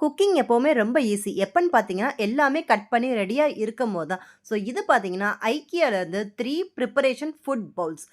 Cooking எப்பவுமே ரொம்ப easy. எப்பன்னு பார்த்தீங்கன்னா, எல்லாமே கட் பண்ணி ரெடியா இருக்கும்போது தான். ஸோ இது பார்த்தீங்கன்னா, ஐக்கியாலேருந்து 3 ப்ரிப்பரேஷன் ஃபுட் பவுல்ஸ்.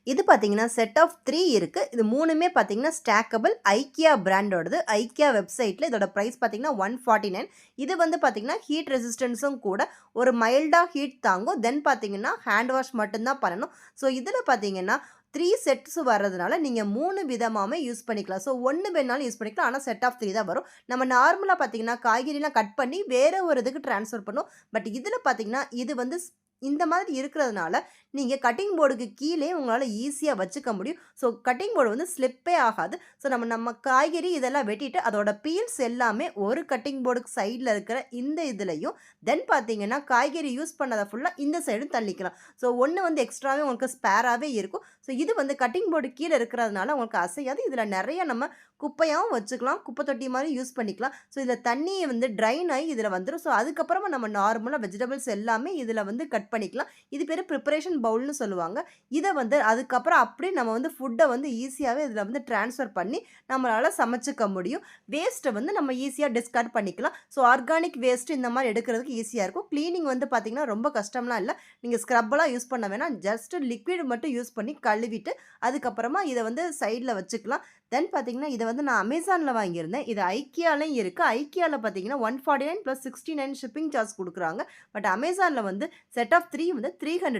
இது பார்த்தீங்கன்னா, செட் ஆஃப் 3 இருக்கு. இது 3மே பார்த்தீங்கன்னா, ஸ்டாக்கபிள் ஐக்கியா பிராண்டோடது. ஐக்கியா வெப்சைட்ல இதோட பிரைஸ் பார்த்தீங்கன்னா, 149. இது வந்து பார்த்தீங்கன்னா, ஹீட் ரெசிஸ்டன்ஸும் கூட. ஒரு மைல்டா ஹீட் தாங்கும். தென் பார்த்தீங்கன்னா, ஹேண்ட் வாஷ் மட்டும் தான் பண்ணணும். ஸோ இதில பார்த்தீங்கன்னா, 3 செட்ஸ் வர்றதுனால நீங்க 3 விதமாவே யூஸ் பண்ணிக்கலாம். ஸோ 1 வேணாலும் யூஸ் பண்ணிக்கலாம். ஆனா செட் ஆஃப் 3 தான் வரும். நம்ம நார்மலா பார்த்தீங்கன்னா, காய்கறிலாம் கட் பண்ணி வேற ஒரு இதுக்கு ட்ரான்ஸ்ஃபர் பண்ணுவோம். பட் இதில பார்த்தீங்கன்னா, இது வந்து இந்த மாதிரி இருக்கிறதுனால, நீங்க கட்டிங் போர்டுக்கு கீழயே உங்களால ஈஸியா வச்சுக்க முடியும். ஸோ கட்டிங் போர்டு வந்து ஸ்லிப்பே ஆகாது. ஸோ நம்ம காய்கறி இதெல்லாம் வெட்டிட்டு, அதோட பீல்ஸ் எல்லாமே ஒரு கட்டிங் போர்டுக்கு சைட்ல இருக்கிற இந்த இதுலயும், தென் பார்த்தீங்கன்னா, காய்கறி யூஸ் பண்ணத ஃபுல்லா இந்த சைடும் தள்ளிக்கலாம். ஸோ 1 வந்து எக்ஸ்ட்ராவே உங்களுக்கு ஸ்பேராவே இருக்கும். ஸோ இது வந்து கட்டிங் போர்டு கீழ இருக்கிறதுனால உங்களுக்கு அசையாது. இதுல நெறைய நம்ம குப்பையாவும் வச்சுக்கலாம். குப்பை தொட்டி மாரி யூஸ் பண்ணிக்கலாம். ஸோ இதில தண்ணி வந்து ட்ரைன் ஆயி இதில வந்துரும். ஸோ அதுக்கப்புறமா நம்ம நார்மலா வெஜிடபிள்ஸ் எல்லாமே இதில வந்து கட் பண்ணிக்கலாம். இது பேரு ப்ரிப்பரேஷன் பவுல்னு சொல்லுவாங்க. இத வந்து அதுக்கப்புறம் அப்படியே நம்ம வந்து ஃபுட்ட வந்து ஈஸியாவே இதில வந்து ட்ரான்ஸ்ஃபர் பண்ணி நம்மளால சமைச்சுக்க முடியும். வேஸ்ட்ட வந்து நம்ம ஈஸியா டிஸ்கார்ட் பண்ணிக்கலாம். ஸோ ஆர்கானிக் வேஸ்ட் இந்த மாரி எடுக்கிறதுக்கு ஈஸியா இருக்கும். கிளீனிங் வந்து பார்த்தீங்கன்னா, ரொம்ப கஷ்டம்லாம் இல்ல. நீங்க ஸ்க்ரப்லாம் யூஸ் பண்ண வேணாம். ஜஸ்ட் லிக்விட் மட்டும் யூஸ் பண்ணி கழுவிட்டு, அதுக்கப்புறமா இத வந்து சைட்ல வச்சுக்கலாம். தென் பார்த்தீங்கன்னா, இத வந்து நான் Amazonல வாங்கியிருந்தேன். இது ஐக்கியாலயும் இருக்கு. ஐக்கியால பார்த்தீங்கன்னா 149 + 69 ஷிப்பிங் சார்ஜ் குடுக்குறாங்க. பட் Amazonல வந்து செட் ஆஃப் 3 வந்து 300